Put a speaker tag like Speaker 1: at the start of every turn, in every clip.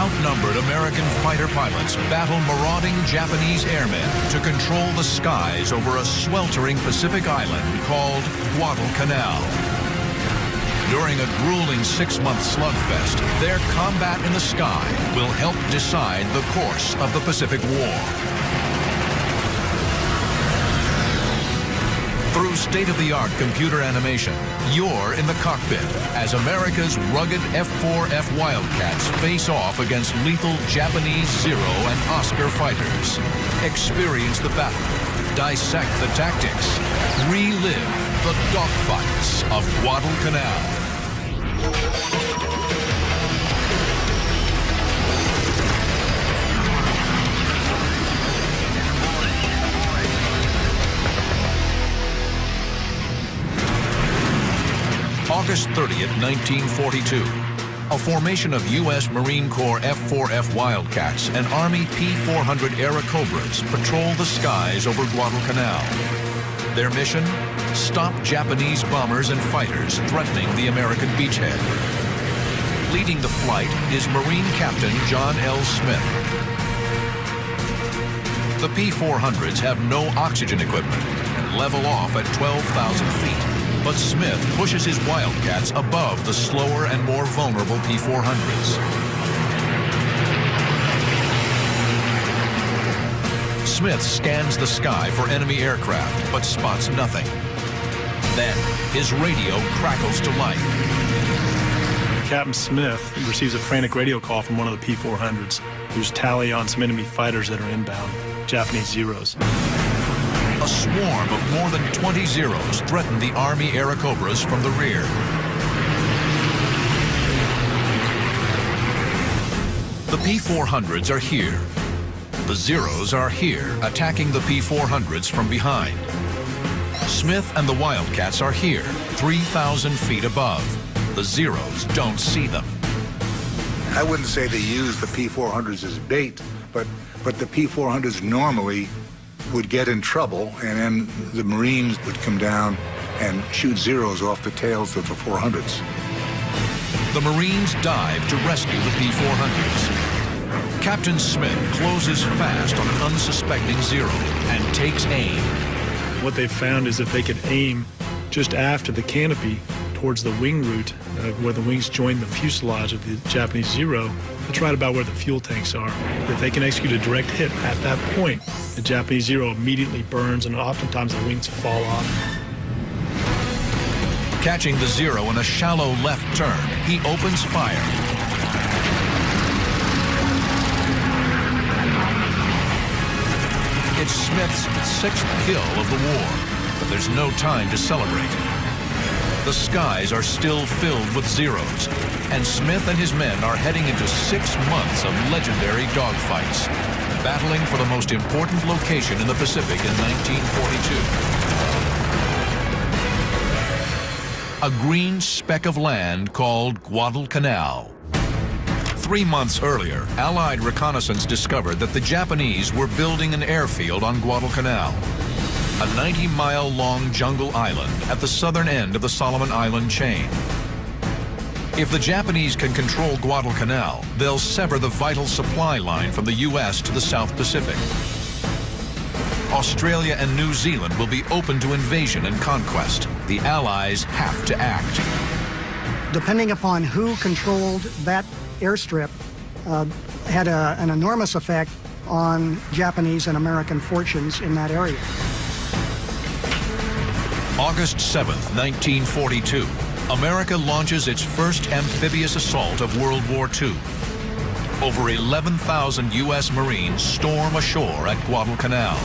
Speaker 1: Outnumbered American fighter pilots battle marauding Japanese airmen to control the skies over a sweltering Pacific island called Guadalcanal. During a grueling 6-month slugfest, their combat in the sky will help decide the course of the Pacific War. Through state-of-the-art computer animation, you're in the cockpit as America's rugged F-4F Wildcats face off against lethal Japanese Zero and Oscar fighters. Experience the battle, dissect the tactics, relive the dogfights of Guadalcanal. August 30th, 1942. A formation of U.S. Marine Corps F-4F Wildcats and Army P-400 Airacobras patrol the skies over Guadalcanal. Their mission? Stop Japanese bombers and fighters threatening the American beachhead. Leading the flight is Marine Captain John L. Smith. The P-400s have no oxygen equipment and level off at 12,000 feet. But Smith pushes his Wildcats above the slower and more vulnerable P-400s. Smith scans the sky for enemy aircraft, but spots nothing. Then, his radio crackles to life.
Speaker 2: Captain Smith receives a frantic radio call from one of the P-400s, whose tally on some enemy fighters that are inbound, Japanese Zeros.
Speaker 1: A swarm of more than 20 Zeros threaten the Army Airacobras from the rear. The P-400s are here. The Zeros are here, attacking the P-400s from behind. Smith and the Wildcats are here, 3,000 feet above. The Zeros don't see them.
Speaker 3: I wouldn't say they use the P-400s as bait, but the P-400s normally would get in trouble, and then the Marines would come down and shoot Zeros off the tails of the 400s.
Speaker 1: The Marines dive to rescue the P-400s. Captain Smith closes fast on an unsuspecting Zero and takes aim.
Speaker 2: What they found is that they could aim just after the canopy towards the wing route, where the wings join the fuselage of the Japanese Zero. That's right about where the fuel tanks are. If they can execute a direct hit at that point, the Japanese Zero immediately burns, and oftentimes the wings fall off.
Speaker 1: Catching the Zero in a shallow left turn, he opens fire. It's Smith's 6th kill of the war, but there's no time to celebrate. The skies are still filled with Zeros, and Smith and his men are heading into 6 months of legendary dogfights, battling for the most important location in the Pacific in 1942. A green speck of land called Guadalcanal. 3 months earlier, Allied reconnaissance discovered that the Japanese were building an airfield on Guadalcanal, a 90-mile-long jungle island at the southern end of the Solomon Island chain. If the Japanese can control Guadalcanal, they'll sever the vital supply line from the U.S. to the South Pacific. Australia and New Zealand will be open to invasion and conquest. The Allies have to act.
Speaker 4: Depending upon who controlled that airstrip, had an enormous effect on Japanese and American fortunes in that area.
Speaker 1: August 7th, 1942, America launches its first amphibious assault of World War II. Over 11,000 U.S. Marines storm ashore at Guadalcanal.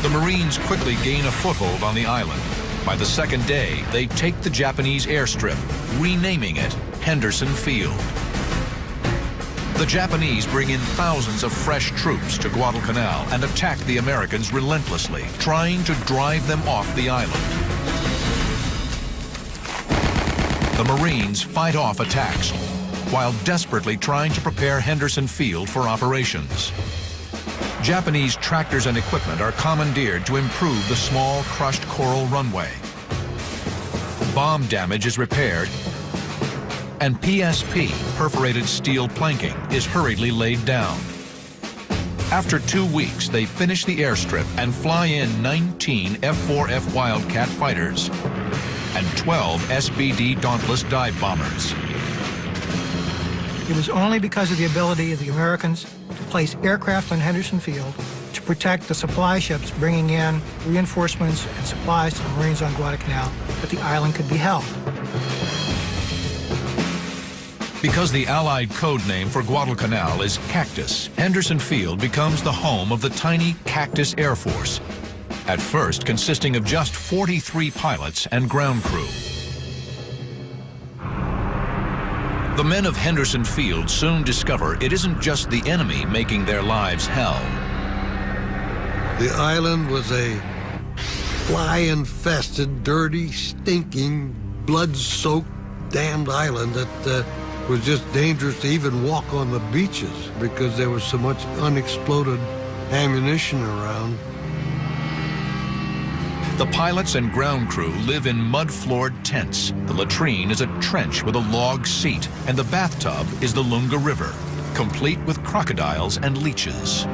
Speaker 1: The Marines quickly gain a foothold on the island. By the second day, they take the Japanese airstrip, renaming it Henderson Field. The Japanese bring in thousands of fresh troops to Guadalcanal and attack the Americans relentlessly, trying to drive them off the island. The Marines fight off attacks while desperately trying to prepare Henderson Field for operations. Japanese tractors and equipment are commandeered to improve the small crushed coral runway. Bomb damage is repaired, and PSP, perforated steel planking, is hurriedly laid down. After 2 weeks, they finish the airstrip and fly in 19 F-4F Wildcat fighters and 12 SBD Dauntless dive bombers.
Speaker 5: It was only because of the ability of the Americans to place aircraft on Henderson Field to protect the supply ships bringing in reinforcements and supplies to the Marines on Guadalcanal that the island could be held.
Speaker 1: Because the Allied code name for Guadalcanal is Cactus, Henderson Field becomes the home of the tiny Cactus Air Force, at first consisting of just 43 pilots and ground crew. The men of Henderson Field soon discover it isn't just the enemy making their lives hell.
Speaker 6: The island was a fly-infested, dirty, stinking, blood-soaked, damned island that was just dangerous to even walk on the beaches because there was so much unexploded ammunition around.
Speaker 1: The pilots and ground crew live in mud-floored tents. The latrine is a trench with a log seat, and the bathtub is the Lunga River, complete with crocodiles and leeches.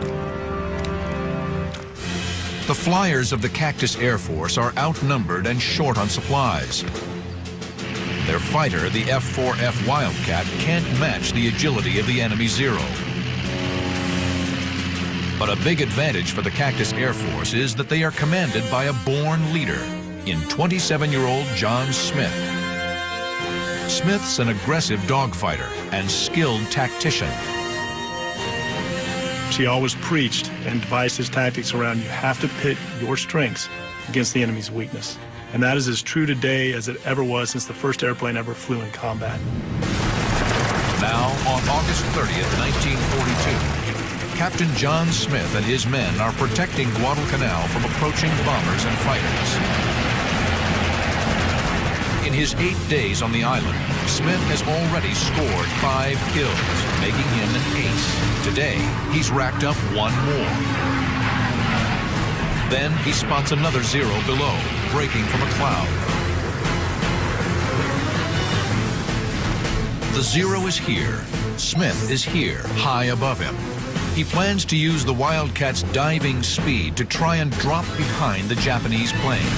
Speaker 1: The flyers of the Cactus Air Force are outnumbered and short on supplies. Their fighter, the F-4F Wildcat, can't match the agility of the enemy Zero. But a big advantage for the Cactus Air Force is that they are commanded by a born leader in 27-year-old John Smith. Smith's an aggressive dogfighter and skilled tactician.
Speaker 2: He always preached and devised his tactics around you have to pit your strengths against the enemy's weakness. And that is as true today as it ever was since the first airplane ever flew in combat.
Speaker 1: Now, on August 30th, 1942, Captain John Smith and his men are protecting Guadalcanal from approaching bombers and fighters. In his 8 days on the island, Smith has already scored 5 kills, making him an ace. Today, he's racked up 1 more. Then he spots another Zero below, breaking from a cloud. The Zero is here. Smith is here, high above him. He plans to use the Wildcat's diving speed to try and drop behind the Japanese plane.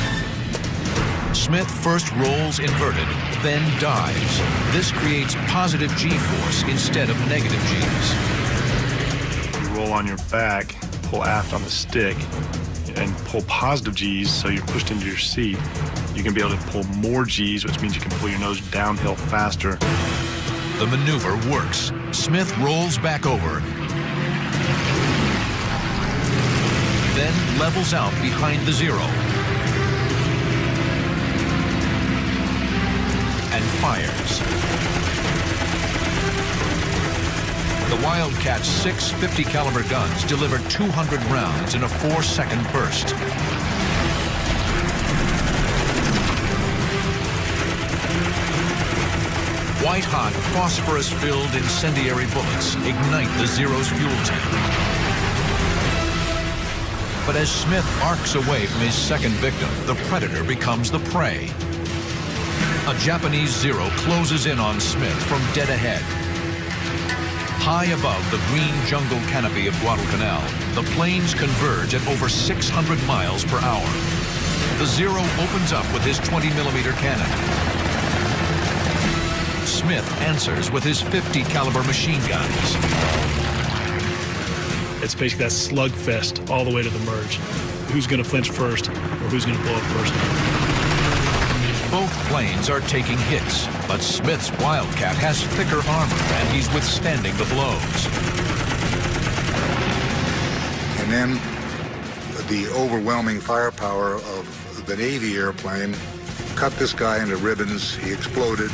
Speaker 1: Smith first rolls inverted, then dives. This creates positive G-force instead of negative Gs.
Speaker 2: You roll on your back, pull aft on the stick, and pull positive Gs so you're pushed into your seat. You can be able to pull more Gs, which means you can pull your nose downhill faster.
Speaker 1: The maneuver works. Smith rolls back over, then levels out behind the Zero and fires. The Wildcat's 6 .50 caliber guns deliver 200 rounds in a 4-second burst. White-hot, phosphorus-filled incendiary bullets ignite the Zero's fuel tank. But as Smith arcs away from his second victim, the predator becomes the prey. A Japanese Zero closes in on Smith from dead ahead. High above the green jungle canopy of Guadalcanal, the planes converge at over 600 miles per hour. The Zero opens up with his 20mm cannon. Smith answers with his .50 caliber machine guns.
Speaker 2: It's basically that slugfest all the way to the merge. Who's going to flinch first, or who's going to blow up first?
Speaker 1: Both planes are taking hits, but Smith's Wildcat has thicker armor, and he's withstanding the blows.
Speaker 3: And then the overwhelming firepower of the Navy airplane cut this guy into ribbons. He exploded.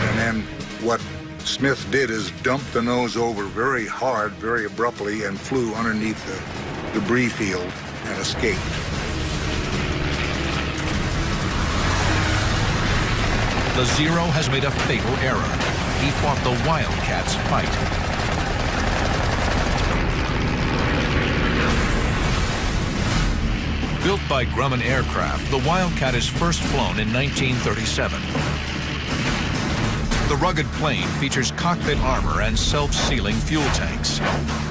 Speaker 3: And then what Smith did is dump the nose over very hard, very abruptly, and flew underneath the debris field and escaped.
Speaker 1: The Zero has made a fatal error. He fought the Wildcat's fight. Built by Grumman Aircraft, the Wildcat is first flown in 1937. The rugged plane features cockpit armor and self-sealing fuel tanks.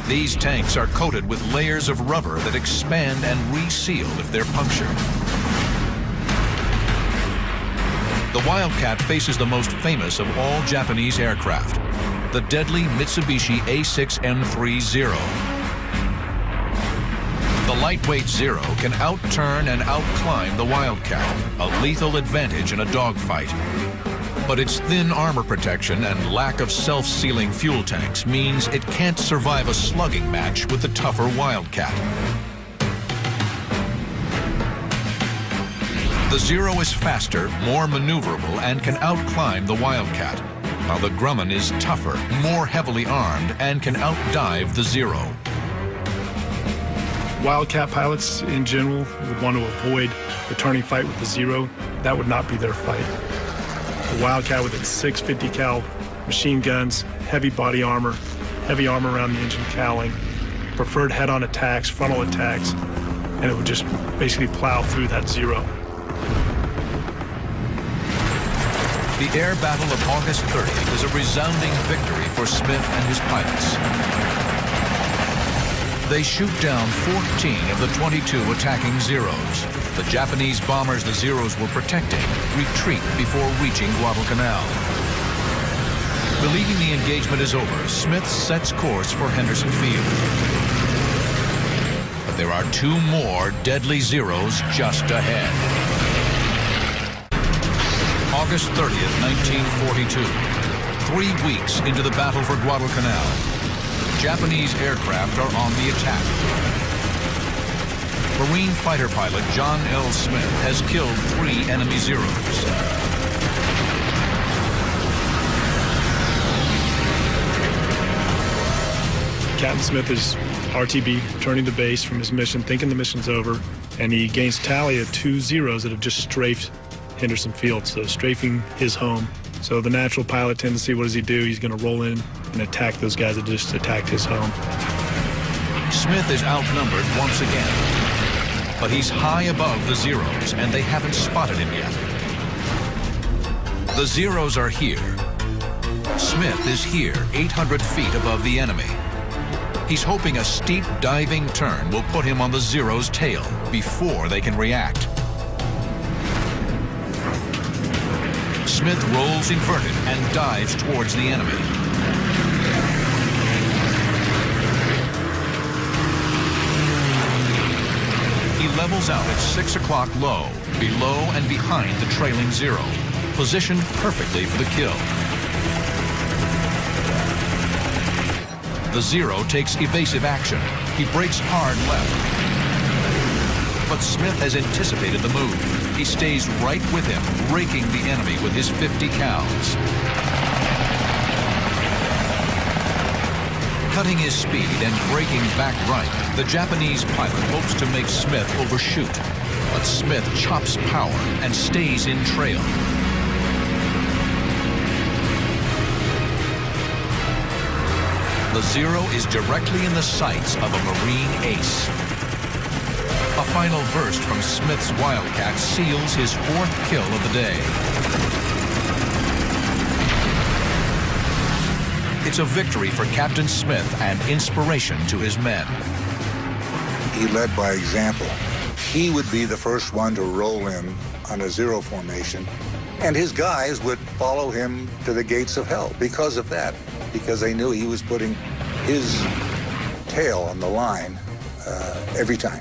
Speaker 1: These tanks are coated with layers of rubber that expand and reseal if they're punctured. The Wildcat faces the most famous of all Japanese aircraft, the deadly Mitsubishi A6M30. The lightweight Zero can outturn and outclimb the Wildcat, a lethal advantage in a dogfight. But its thin armor protection and lack of self-sealing fuel tanks means it can't survive a slugging match with the tougher Wildcat. The Zero is faster, more maneuverable, and can outclimb the Wildcat, while the Grumman is tougher, more heavily armed, and can outdive the Zero.
Speaker 2: Wildcat pilots in general would want to avoid returning fight with the Zero. That would not be their fight. The Wildcat with its 650 cal machine guns, heavy body armor, heavy armor around the engine cowling, preferred head-on attacks, frontal attacks, and it would just basically plow through that Zero.
Speaker 1: The air battle of August 30th is a resounding victory for Smith and his pilots. They shoot down 14 of the 22 attacking Zeros. The Japanese bombers the Zeros were protecting retreat before reaching Guadalcanal. Believing the engagement is over, Smith sets course for Henderson Field. But there are two more deadly Zeros just ahead. August 30th, 1942. 3 weeks into the battle for Guadalcanal, Japanese aircraft are on the attack. Marine fighter pilot John L. Smith has killed 3 enemy Zeros.
Speaker 2: Captain Smith is RTB, returning to base from his mission, thinking the mission's over, and he gains tally of 2 Zeros that have just strafed Henderson Field, so strafing his home. So the natural pilot tendency, what does he do? He's going to roll in and attack those guys that just attacked his home.
Speaker 1: Smith is outnumbered once again, but he's high above the Zeros, and they haven't spotted him yet. The Zeros are here. Smith is here, 800 feet above the enemy. He's hoping a steep diving turn will put him on the Zero's tail before they can react. Smith rolls inverted and dives towards the enemy. He levels out at 6 o'clock low, below and behind the trailing Zero, positioned perfectly for the kill. The Zero takes evasive action. He breaks hard left. But Smith has anticipated the move. He stays right with him, raking the enemy with his 50 cals. Cutting his speed and braking back right, the Japanese pilot hopes to make Smith overshoot. But Smith chops power and stays in trail. The Zero is directly in the sights of a Marine ace. A final burst from Smith's Wildcat seals his 4th kill of the day. It's a victory for Captain Smith and inspiration to his men.
Speaker 3: He led by example. He would be the first one to roll in on a Zero formation, and his guys would follow him to the gates of hell because of that, because they knew he was putting his tail on the line every time.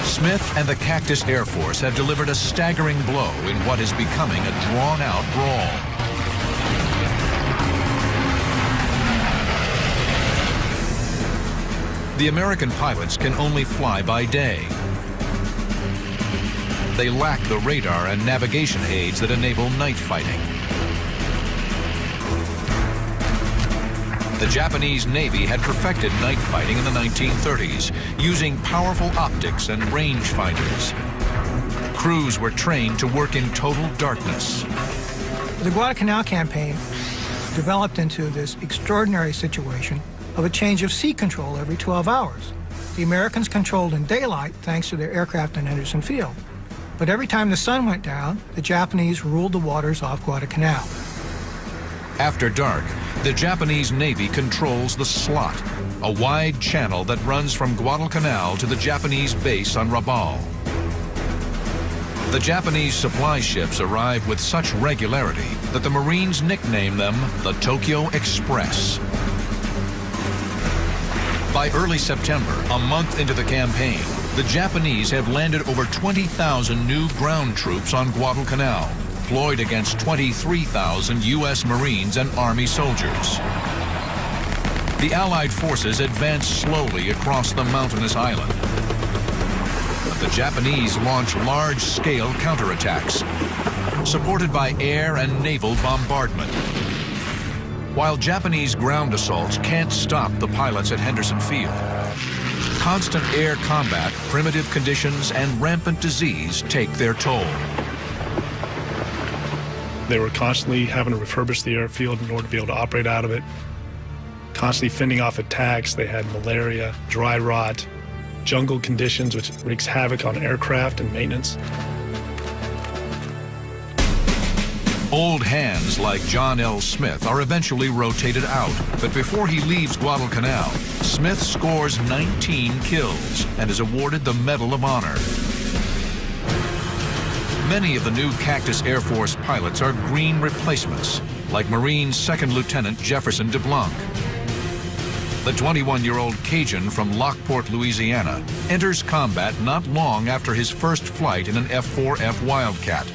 Speaker 1: Smith and the Cactus Air Force have delivered a staggering blow in what is becoming a drawn-out brawl. The American pilots can only fly by day. They lack the radar and navigation aids that enable night fighting. The Japanese Navy had perfected night fighting in the 1930s, using powerful optics and rangefinders. Crews were trained to work in total darkness.
Speaker 5: The Guadalcanal campaign developed into this extraordinary situation of a change of sea control every 12 hours. The Americans controlled in daylight thanks to their aircraft in Henderson Field. But every time the sun went down, the Japanese ruled the waters off Guadalcanal.
Speaker 1: After dark, the Japanese Navy controls the Slot, a wide channel that runs from Guadalcanal to the Japanese base on Rabaul. The Japanese supply ships arrive with such regularity that the Marines nickname them the Tokyo Express. By early September, a month into the campaign, the Japanese have landed over 20,000 new ground troops on Guadalcanal, deployed against 23,000 U.S. Marines and Army soldiers. The Allied forces advance slowly across the mountainous island. But the Japanese launch large-scale counterattacks, supported by air and naval bombardment. While Japanese ground assaults can't stop the pilots at Henderson Field, constant air combat, primitive conditions, and rampant disease take their toll.
Speaker 2: They were constantly having to refurbish the airfield in order to be able to operate out of it, constantly fending off attacks. They had malaria, dry rot, jungle conditions, which wreaks havoc on aircraft and maintenance.
Speaker 1: Old hands like John L. Smith are eventually rotated out, but before he leaves Guadalcanal, Smith scores 19 kills and is awarded the Medal of Honor. Many of the new Cactus Air Force pilots are green replacements, like Marine Second Lieutenant Jefferson DeBlanc. The 21-year-old Cajun from Lockport, Louisiana, enters combat not long after his first flight in an F-4F Wildcat.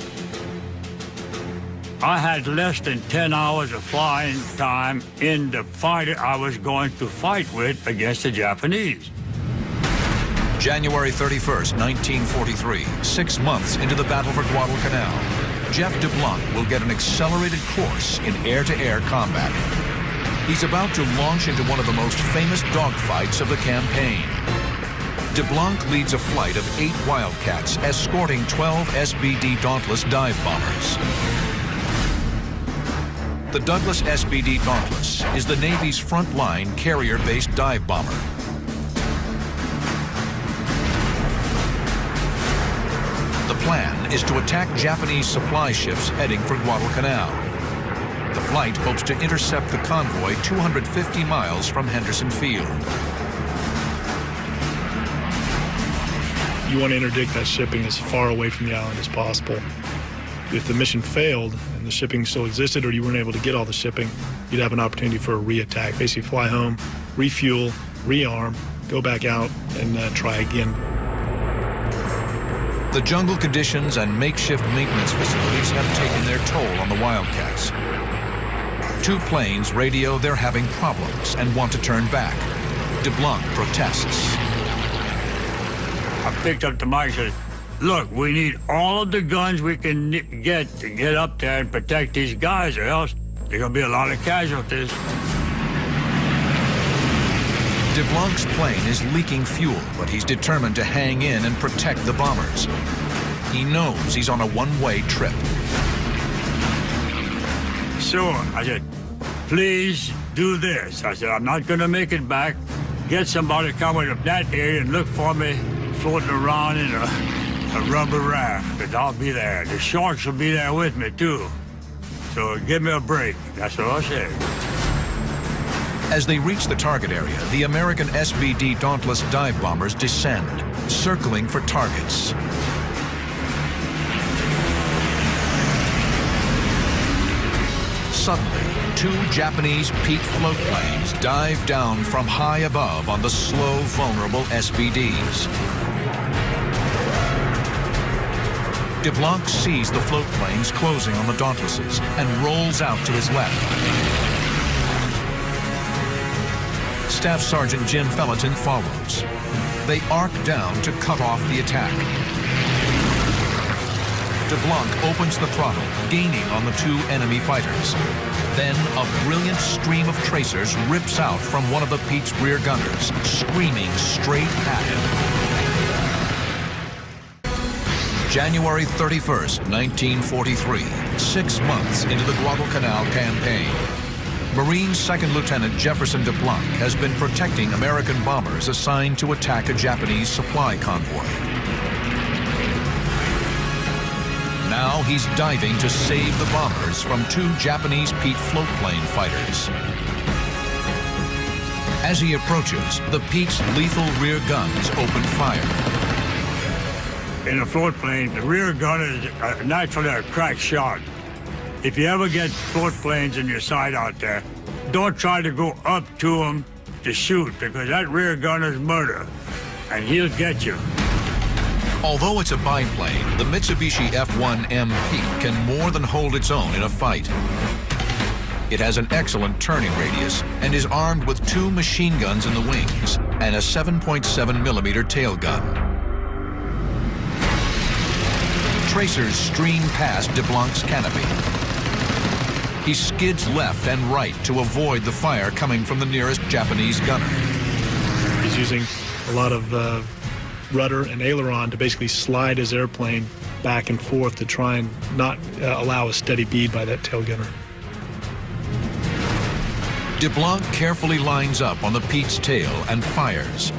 Speaker 7: I had less than 10 hours of flying time in the fighter I was going to fight with against the Japanese.
Speaker 1: January 31st, 1943, 6 months into the battle for Guadalcanal, Jeff DeBlanc will get an accelerated course in air-to-air combat. He's about to launch into one of the most famous dogfights of the campaign. DeBlanc leads a flight of 8 Wildcats, escorting 12 SBD Dauntless dive bombers. The Douglas SBD Dauntless is the Navy's frontline carrier-based dive bomber. The plan is to attack Japanese supply ships heading for Guadalcanal. The flight hopes to intercept the convoy 250 miles from Henderson Field.
Speaker 2: You want to interdict that shipping as far away from the island as possible. If the mission failed and the shipping still existed, or you weren't able to get all the shipping, you'd have an opportunity for a re-attack. Basically fly home, refuel, rearm, go back out, and try again.
Speaker 1: The jungle conditions and makeshift maintenance facilities have taken their toll on the Wildcats. 2 planes radio they're having problems and want to turn back. DeBlanc protests.
Speaker 7: I picked up the mic and said, look, we need all of the guns we can get to get up there and protect these guys, or else there's going to be a lot of casualties.
Speaker 1: DeBlanc's plane is leaking fuel, but he's determined to hang in and protect the bombers. He knows he's on a one-way trip.
Speaker 7: So I said, please do this. I said, I'm not going to make it back. Get somebody coming up that area and look for me floating around in a rubber raft, because I'll be there. The sharks will be there with me, too. So give me a break. That's what I said.
Speaker 1: As they reach the target area, the American SBD Dauntless dive bombers descend, circling for targets. Suddenly, 2 Japanese Pete float planes dive down from high above on the slow, vulnerable SBDs. DeBlanc sees the float planes closing on the Dauntlesses and rolls out to his left. Staff Sergeant Jim Felleton follows. They arc down to cut off the attack. DeBlanc opens the throttle, gaining on the 2 enemy fighters. Then a brilliant stream of tracers rips out from one of the Pete's rear gunners, screaming straight at him. January 31st, 1943, 6 months into the Guadalcanal campaign. Marine Second Lieutenant Jefferson DeBlanc has been protecting American bombers assigned to attack a Japanese supply convoy. Now he's diving to save the bombers from 2 Japanese Pete floatplane fighters. As he approaches, the Pete's lethal rear guns open fire.
Speaker 7: In a floatplane, the rear gun is naturally a crack shot. If you ever get floatplanes in your sight out there, don't try to go up to them to shoot, because that rear gun is murder, and he'll get you.
Speaker 1: Although it's a biplane, the Mitsubishi F1M Pete can more than hold its own in a fight. It has an excellent turning radius and is armed with 2 machine guns in the wings and a 7.7mm tail gun. Tracers stream past DeBlanc's canopy. He skids left and right to avoid the fire coming from the nearest Japanese gunner.
Speaker 2: He's using a lot of rudder and aileron to basically slide his airplane back and forth to try and not allow a steady bead by that tail gunner.
Speaker 1: DeBlanc carefully lines up on the Pete's tail and fires.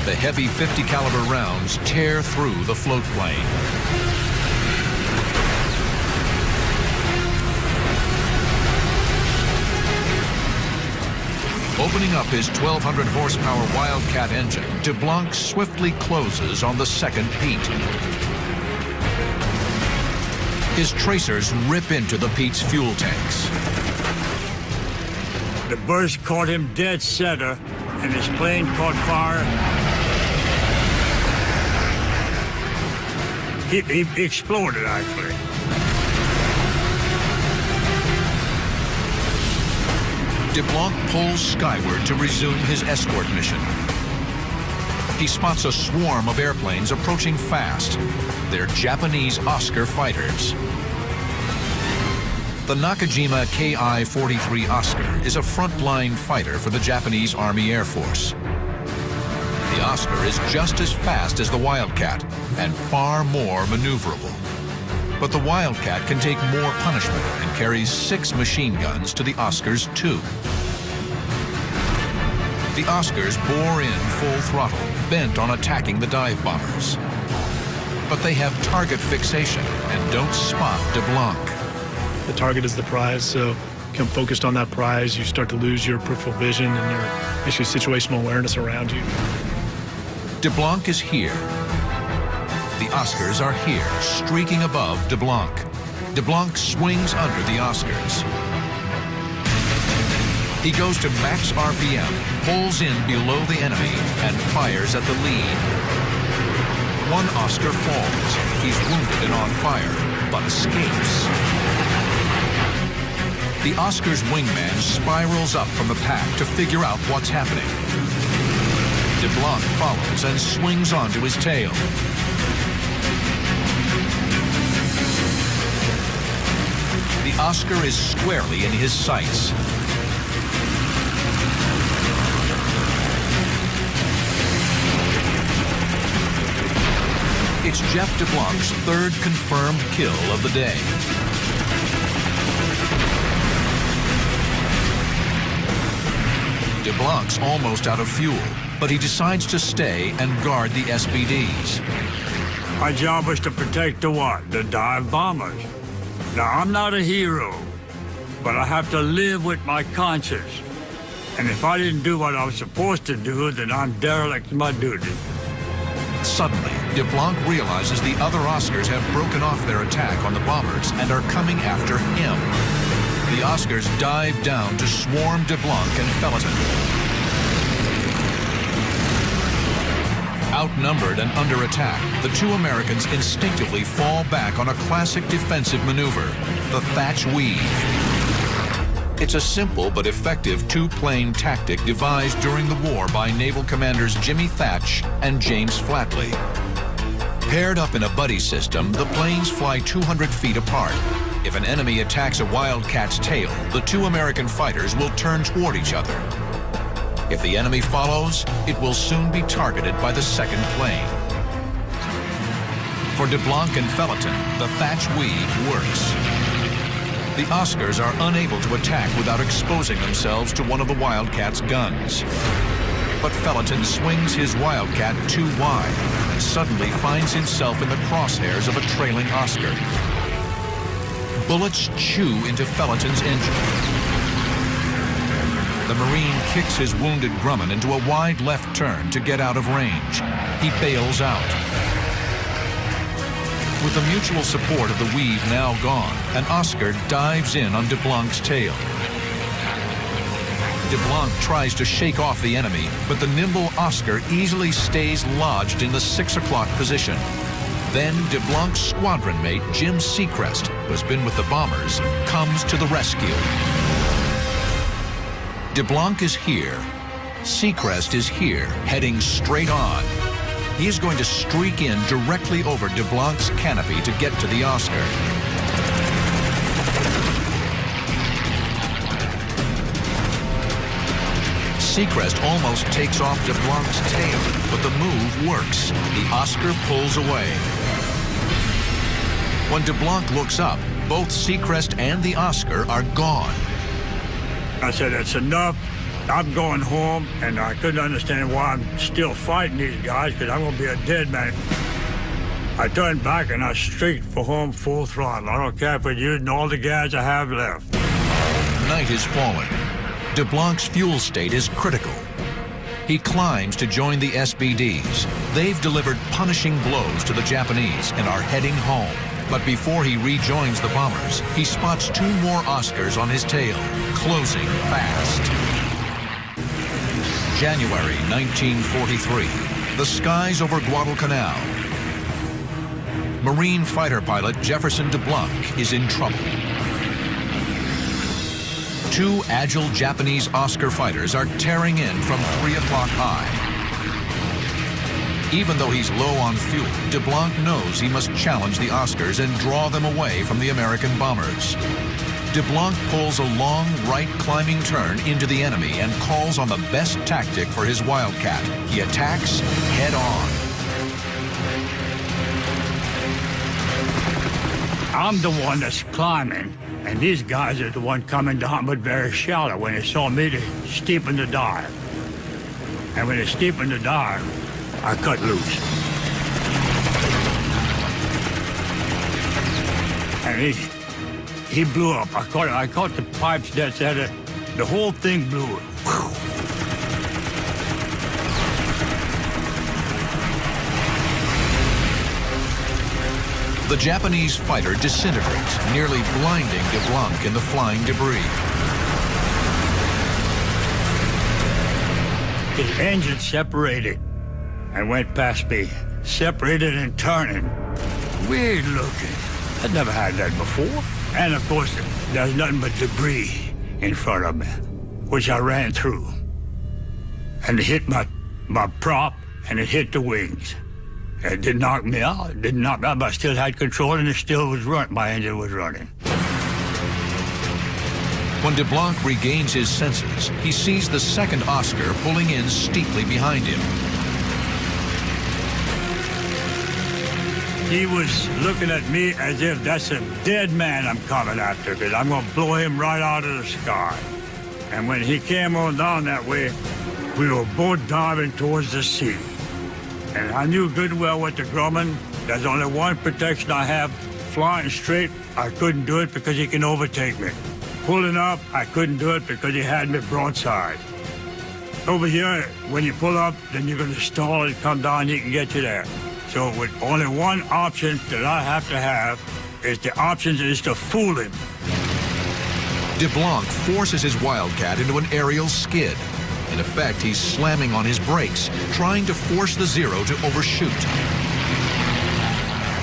Speaker 1: The heavy .50 caliber rounds tear through the float plane. Opening up his 1,200 horsepower Wildcat engine, DeBlanc swiftly closes on the second Pete. His tracers rip into the Pete's fuel tanks.
Speaker 7: The burst caught him dead center, and his plane caught fire. He exploded, actually.
Speaker 1: DeBlanc pulls skyward to resume his escort mission. He spots a swarm of airplanes approaching fast. They're Japanese Oscar fighters. The Nakajima Ki-43 Oscar is a frontline fighter for the Japanese Army Air Force. The Oscar is just as fast as the Wildcat and far more maneuverable. But the Wildcat can take more punishment and carries 6 machine guns to the Oscar's 2. The Oscars bore in full throttle, bent on attacking the dive bombers. But they have target fixation and don't spot DeBlanc.
Speaker 2: The target is the prize, so become focused on that prize, you start to lose your peripheral vision and your actually situational awareness around you.
Speaker 1: DeBlanc is here. The Oscars are here, streaking above DeBlanc. DeBlanc swings under the Oscars. He goes to max RPM, pulls in below the enemy, and fires at the lead. One Oscar falls. He's wounded and on fire, but escapes. The Oscar's wingman spirals up from the pack to figure out what's happening. DeBlanc follows and swings onto his tail. The Oscar is squarely in his sights. It's Jeff DeBlanc's 3rd confirmed kill of the day. DeBlanc's almost out of fuel, but he decides to stay and guard the SBDs.
Speaker 7: My job was to protect the what? The dive bombers. Now, I'm not a hero, but I have to live with my conscience. And if I didn't do what I was supposed to do, then I'm derelict in my duty.
Speaker 1: Suddenly, DeBlanc realizes the other Oscars have broken off their attack on the bombers and are coming after him. The Oscars dive down to swarm DeBlanc and Felleton. Outnumbered and under attack, the 2 Americans instinctively fall back on a classic defensive maneuver, the Thatch Weave. It's a simple but effective 2-plane tactic devised during the war by naval commanders Jimmy Thatch and James Flatley. Paired up in a buddy system, the planes fly 200 feet apart. If an enemy attacks a Wildcat's tail, the 2 American fighters will turn toward each other. If the enemy follows, it will soon be targeted by the second plane. For DeBlanc and Felleton, the Thatch Weave works. The Oscars are unable to attack without exposing themselves to one of the Wildcat's guns. But Felton swings his Wildcat too wide and suddenly finds himself in the crosshairs of a trailing Oscar. Bullets chew into Felton's engine. The Marine kicks his wounded Grumman into a wide left turn to get out of range. He bails out. With the mutual support of the weave now gone, an Oscar dives in on DeBlanc's tail. DeBlanc tries to shake off the enemy, but the nimble Oscar easily stays lodged in the 6 o'clock position. Then DeBlanc's squadron mate, Jim Seacrest, who has been with the bombers, comes to the rescue. DeBlanc is here. Seacrest is here, heading straight on. He is going to streak in directly over DeBlanc's canopy to get to the Oscar. Seacrest almost takes off DeBlanc's tail, but the move works. The Oscar pulls away. When DeBlanc looks up, both Seacrest and the Oscar are gone.
Speaker 7: I said, "It's enough. I'm going home," and I couldn't understand why I'm still fighting these guys, because I'm going to be a dead man. I turned back and I streaked for home full throttle. I don't care if we're using all the gas I have left.
Speaker 1: Night is falling. DeBlanc's fuel state is critical. He climbs to join the SBDs. They've delivered punishing blows to the Japanese and are heading home. But before he rejoins the bombers, he spots 2 more Oscars on his tail, closing fast. January 1943. The skies over Guadalcanal. Marine fighter pilot Jefferson DeBlanc is in trouble. 2 agile Japanese Oscar fighters are tearing in from 3 o'clock high. Even though he's low on fuel, DeBlanc knows he must challenge the Oscars and draw them away from the American bombers. DeBlanc pulls a long right climbing turn into the enemy and calls on the best tactic for his Wildcat. He attacks head on.
Speaker 7: I'm the one that's climbing, and these guys are the one coming down, but very shallow. When they saw me, they steepened the dive. And when they steepened the dive, I cut loose. And he blew up. I caught the pipes that said it. The whole thing blew.
Speaker 1: The Japanese fighter disintegrates, nearly blinding DeBlanc in the flying debris.
Speaker 7: His engine separated and went past me, separated and turning. Weird looking. I'd never had that before. And of course, there's nothing but debris in front of me, which I ran through. And it hit my prop, and it hit the wings. It didn't knock me out. It didn't knock me out, but I still had control, and it still was running. My engine was running.
Speaker 1: When DeBlanc regains his senses, he sees the second Oscar pulling in steeply behind him.
Speaker 7: He was looking at me as if that's a dead man I'm coming after, because I'm going to blow him right out of the sky. And when he came on down that way, we were both diving towards the sea. And I knew good well with the Grumman, there's only one protection I have. Flying straight, I couldn't do it because he can overtake me. Pulling up, I couldn't do it because he had me broadside. Over here, when you pull up, then you're going to stall and come down, he can get you there. So with only one option that I have to have, is the option is to fool him.
Speaker 1: DeBlanc forces his Wildcat into an aerial skid. In effect, he's slamming on his brakes, trying to force the Zero to overshoot.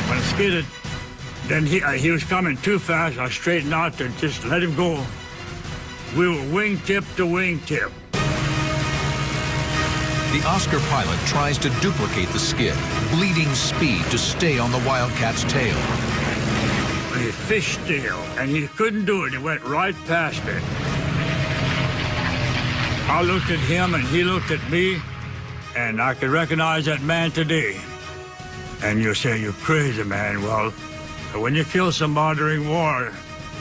Speaker 7: When I skidded, then he was coming too fast. I straightened out to just let him go. We were wingtip to wingtip.
Speaker 1: The Oscar pilot tries to duplicate the skid, bleeding speed to stay on the Wildcat's tail.
Speaker 7: He fishtailed, and he couldn't do it. He went right past it. I looked at him, and he looked at me, and I could recognize that man today. And you'll say, "You're crazy, man." Well, when you kill somebody during war,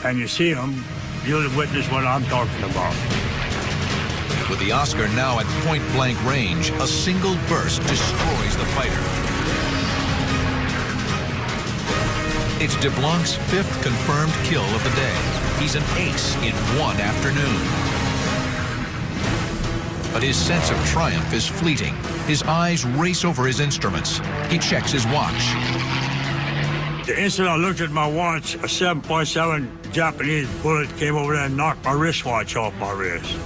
Speaker 7: and you see him, you'll witness what I'm talking about.
Speaker 1: With the Oscar now at point-blank range, a single burst destroys the fighter. It's DeBlanc's 5th confirmed kill of the day. He's an ace in one afternoon. But his sense of triumph is fleeting. His eyes race over his instruments. He checks his watch.
Speaker 7: The instant I looked at my watch, a 7.7 Japanese bullet came over there and knocked my wristwatch off my wrist.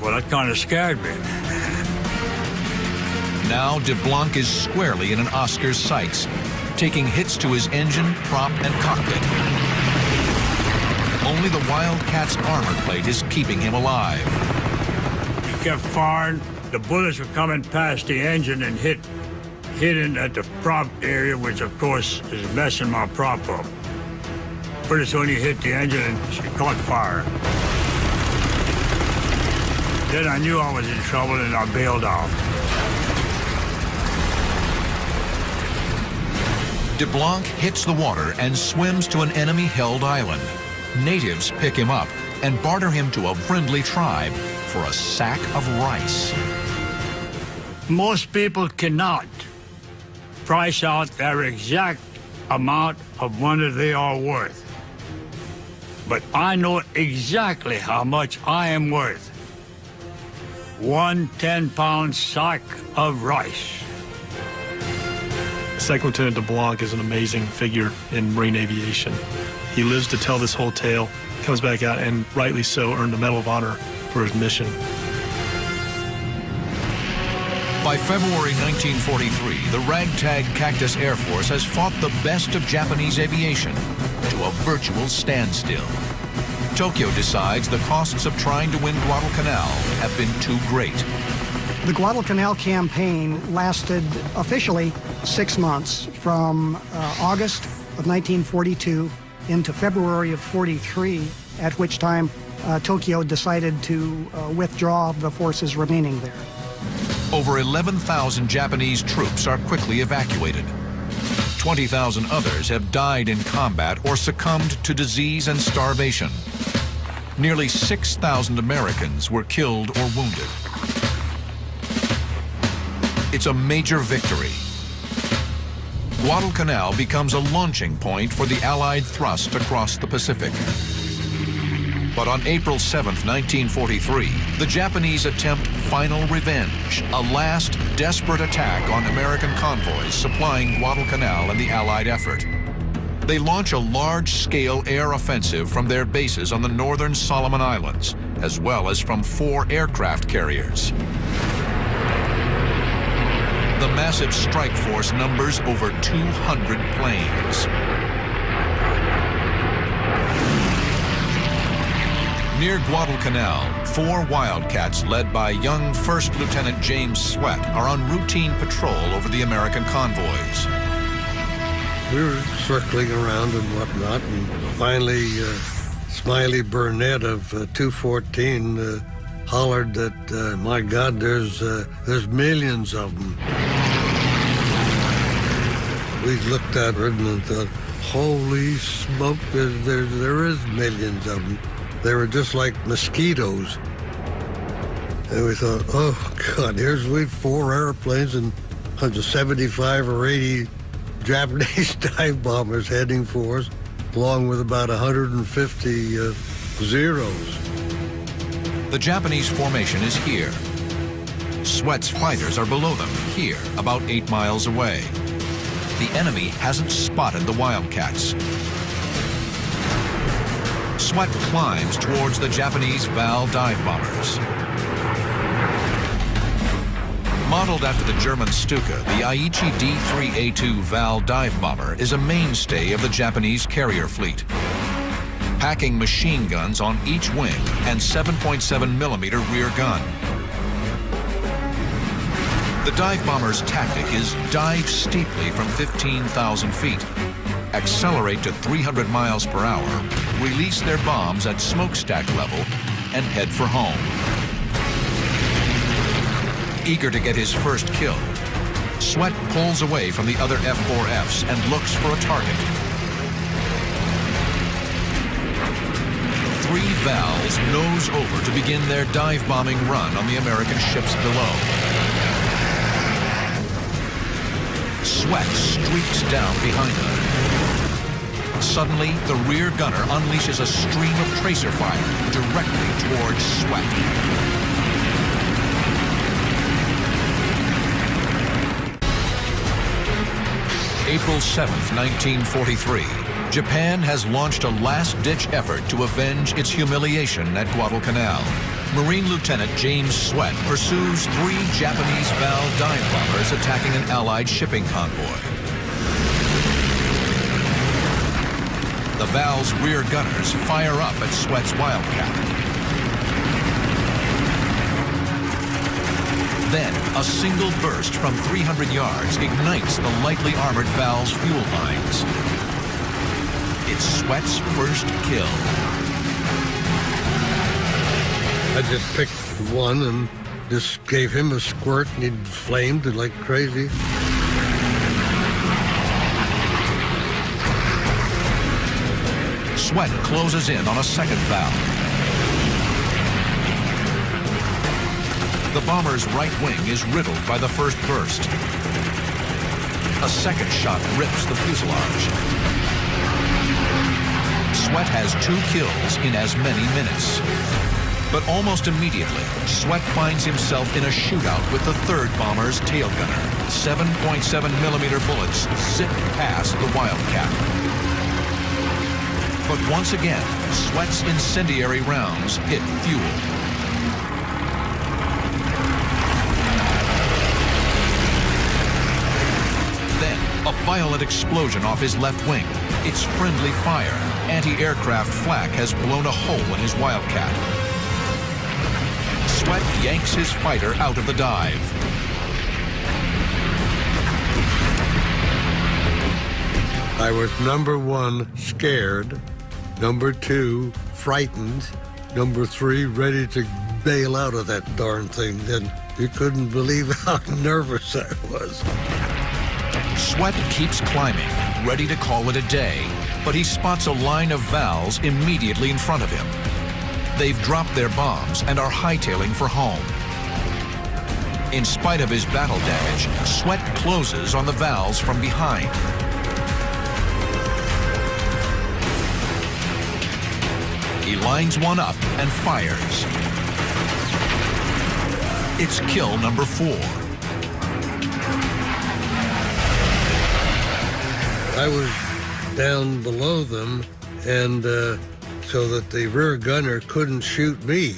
Speaker 7: Well, that kind of scared me.
Speaker 1: Now DeBlanc is squarely in an Oscar's sights, taking hits to his engine, prop, and cockpit. Only the Wildcat's armor plate is keeping him alive.
Speaker 7: He kept firing. The bullets were coming past the engine and hitting at the prop area, which of course is messing my prop up. Pretty soon he hit the engine and she caught fire. Then I knew I was in trouble and I bailed out.
Speaker 1: DeBlanc hits the water and swims to an enemy-held island. Natives pick him up and barter him to a friendly tribe for a sack of rice.
Speaker 7: Most people cannot price out their exact amount of money they are worth. But I know exactly how much I am worth. 1 10-pound sack of rice.
Speaker 2: Second Lieutenant DeBlanc is an amazing figure in Marine aviation. He lives to tell this whole tale, comes back out, and rightly so, earned the Medal of Honor for his mission.
Speaker 1: By February 1943, the ragtag Cactus Air Force has fought the best of Japanese aviation to a virtual standstill. Tokyo decides the costs of trying to win Guadalcanal have been too great.
Speaker 4: The Guadalcanal campaign lasted officially 6 months, from August of 1942 into February of 43, at which time Tokyo decided to withdraw the forces remaining there.
Speaker 1: Over 11,000 Japanese troops are quickly evacuated. 20,000 others have died in combat or succumbed to disease and starvation. Nearly 6,000 Americans were killed or wounded. It's a major victory. Guadalcanal becomes a launching point for the Allied thrust across the Pacific. But on April 7, 1943, the Japanese attempt final revenge, a last desperate attack on American convoys supplying Guadalcanal and the Allied effort. They launch a large-scale air offensive from their bases on the northern Solomon Islands, as well as from 4 aircraft carriers. The massive strike force numbers over 200 planes. Near Guadalcanal, 4 Wildcats led by young First Lieutenant James Sweat are on routine patrol over the American convoys.
Speaker 6: We were circling around and whatnot, and finally Smiley Burnett of 214 hollered that, my God, there's millions of them. We looked at it and thought, holy smoke, there is millions of them. They were just like mosquitoes. And we thought, oh, God, we've 4 airplanes and 75 or 80 Japanese dive bombers heading for us, along with about 150 Zeros.
Speaker 1: The Japanese formation is here. Sweat's fighters are below them, here, about 8 miles away. The enemy hasn't spotted the Wildcats. Sweat climbs towards the Japanese Val dive bombers. Modeled after the German Stuka, the Aichi D-3A2 Val dive bomber is a mainstay of the Japanese carrier fleet, packing machine guns on each wing and 7.7mm rear gun. The dive bomber's tactic is dive steeply from 15,000 feet, accelerate to 300 miles per hour, release their bombs at smokestack level, and head for home. Eager to get his first kill, Sweat pulls away from the other F-4Fs and looks for a target. 3 valves nose over to begin their dive-bombing run on the American ships below. Sweat streaks down behind them. Suddenly, the rear gunner unleashes a stream of tracer fire directly towards Sweat. April 7, 1943, Japan has launched a last-ditch effort to avenge its humiliation at Guadalcanal. Marine Lieutenant James Sweat pursues 3 Japanese Val dive bombers attacking an Allied shipping convoy. The Val's rear gunners fire up at Sweat's Wildcat. Then, a single burst from 300 yards ignites the lightly armored Val's fuel lines. It's Sweat's first kill.
Speaker 6: I just picked one and just gave him a squirt, and he flamed like crazy.
Speaker 1: Sweat closes in on a second valve. The bomber's right wing is riddled by the first burst. A second shot rips the fuselage. Sweat has 2 kills in as many minutes. But almost immediately, Sweat finds himself in a shootout with the third bomber's tail gunner. 7.7mm bullets zip past the Wildcat. But once again, Sweat's incendiary rounds hit fuel. A violent explosion off his left wing. It's friendly fire. Anti-aircraft flak has blown a hole in his Wildcat. Sweat yanks his fighter out of the dive.
Speaker 6: I was number 1, scared. Number 2, frightened. Number 3, ready to bail out of that darn thing. And you couldn't believe how nervous I was.
Speaker 1: Sweat keeps climbing, ready to call it a day, but he spots a line of Vals immediately in front of him. They've dropped their bombs and are hightailing for home. In spite of his battle damage, Sweat closes on the Vals from behind. He lines one up and fires. It's kill number 4.
Speaker 6: I was down below them, and so that the rear gunner couldn't shoot me.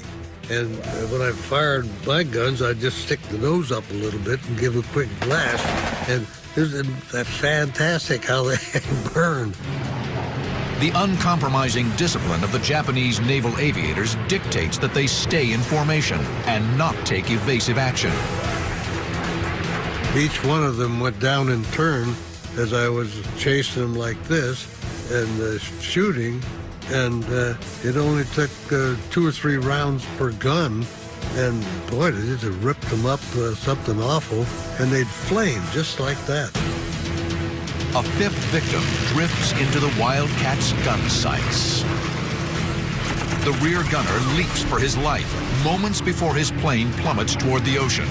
Speaker 6: And when I fired my guns, I'd just stick the nose up a little bit and give a quick blast. And it was fantastic how they burned.
Speaker 1: The uncompromising discipline of the Japanese naval aviators dictates that they stay in formation and not take evasive action.
Speaker 6: Each one of them went down in turn as I was chasing them like this and shooting, and it only took 2 or 3 rounds per gun, and boy, they just ripped them up something awful, and they'd flame just like that.
Speaker 1: A 5th victim drifts into the Wildcat's gun sights. The rear gunner leaps for his life moments before his plane plummets toward the ocean.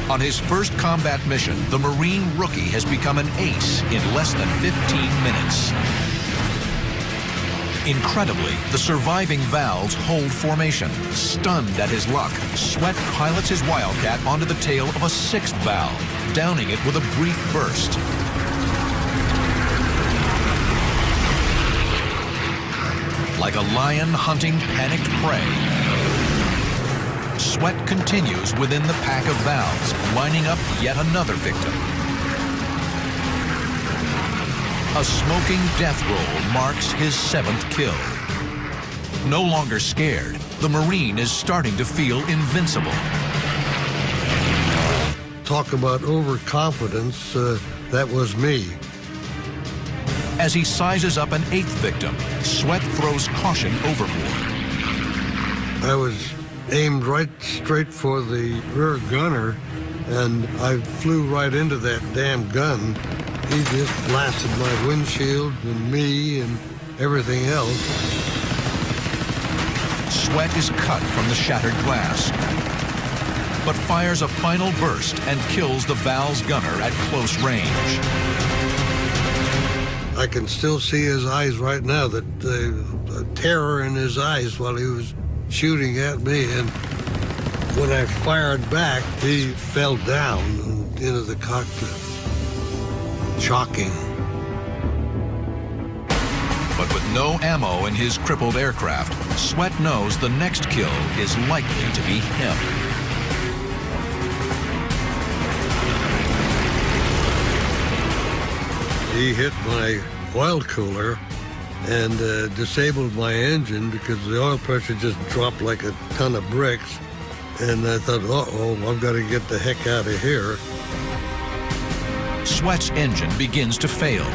Speaker 1: On his first combat mission, the Marine rookie has become an ace in less than 15 minutes. Incredibly, the surviving Vals hold formation. Stunned at his luck, Sweat pilots his Wildcat onto the tail of a 6th Val, downing it with a brief burst. Like a lion hunting panicked prey, Sweat continues within the pack of Vals, lining up yet another victim. A smoking death roll marks his 7th kill. No longer scared, the Marine is starting to feel invincible.
Speaker 6: Talk about overconfidence, that was me.
Speaker 1: As he sizes up an 8th victim, Sweat throws caution overboard.
Speaker 6: I was aimed right straight for the rear gunner, and I flew right into that damn gun. He just blasted my windshield and me and everything else.
Speaker 1: Sweat is cut from the shattered glass, but fires a final burst and kills the Val's gunner at close range.
Speaker 6: I can still see his eyes right now, the terror in his eyes while he was shooting at me. And when I fired back, he fell down into the cockpit. Shocking.
Speaker 1: But with no ammo in his crippled aircraft, Sweat knows the next kill is likely to be him.
Speaker 6: He hit my oil cooler and disabled my engine because the oil pressure just dropped like a ton of bricks. And I thought, uh-oh, I've got to get the heck out of here.
Speaker 1: Sweat's engine begins to fail.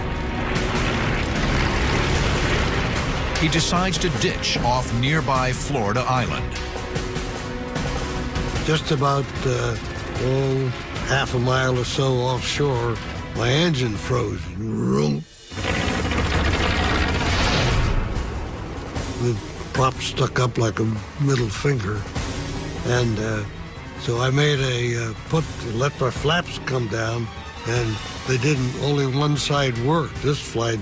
Speaker 1: He decides to ditch off nearby Florida Island.
Speaker 6: Just about, half a mile or so offshore, my engine froze. The prop stuck up like a middle finger. And so I made let my flaps come down, and they didn't, only one side worked. This flight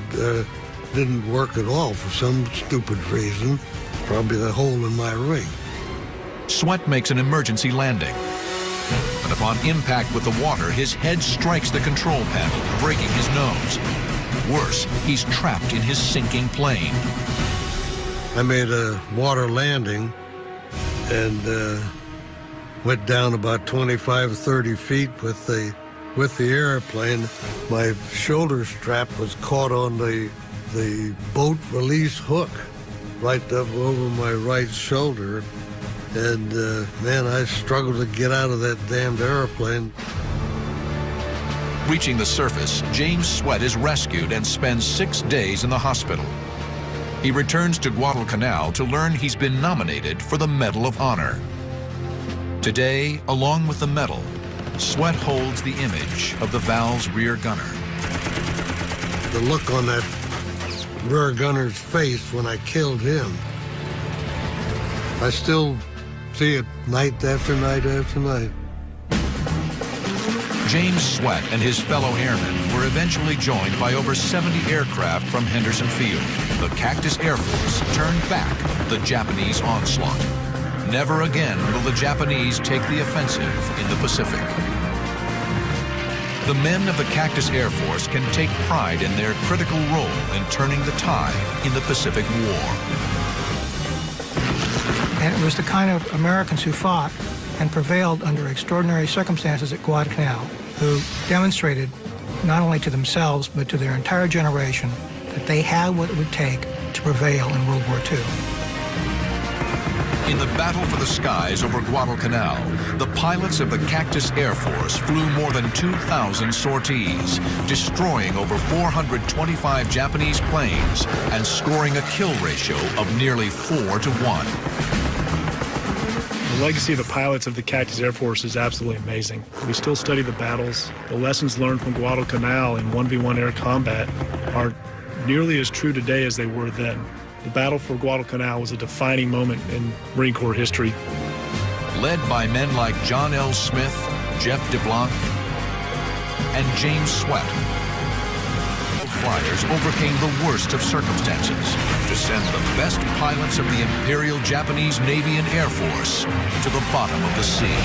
Speaker 6: didn't work at all for some stupid reason, probably the hole in my ring.
Speaker 1: Sweat makes an emergency landing. But upon impact with the water, his head strikes the control panel, breaking his nose. Worse, he's trapped in his sinking plane.
Speaker 6: I made a water landing and went down about 25, 30 feet with the airplane. My shoulder strap was caught on the boat release hook right up over my right shoulder. And man, I struggled to get out of that damned airplane.
Speaker 1: Reaching the surface, James Sweat is rescued and spends 6 days in the hospital. He returns to Guadalcanal to learn he's been nominated for the Medal of Honor. Today, along with the medal, Sweat holds the image of the Val's rear gunner.
Speaker 6: The look on that rear gunner's face when I killed him, I still see it night after night after night.
Speaker 1: James Sweat and his fellow airmen were eventually joined by over 70 aircraft from Henderson Field. The Cactus Air Force turned back the Japanese onslaught. Never again will the Japanese take the offensive in the Pacific. The men of the Cactus Air Force can take pride in their critical role in turning the tide in the Pacific War.
Speaker 5: And it was the kind of Americans who fought and prevailed under extraordinary circumstances at Guadalcanal, who demonstrated not only to themselves but to their entire generation that they had what it would take to prevail in World War II.
Speaker 1: In the battle for the skies over Guadalcanal, the pilots of the Cactus Air Force flew more than 2,000 sorties, destroying over 425 Japanese planes and scoring a kill ratio of nearly 4 to 1.
Speaker 2: The legacy of the pilots of the Cactus Air Force is absolutely amazing. We still study the battles. The lessons learned from Guadalcanal in 1v1 air combat are nearly as true today as they were then. The battle for Guadalcanal was a defining moment in Marine Corps history.
Speaker 1: Led by men like John L. Smith, Jeff DeBlanc, and James Sweat, flyers overcame the worst of circumstances to send the best pilots of the Imperial Japanese Navy and Air Force to the bottom of the sea.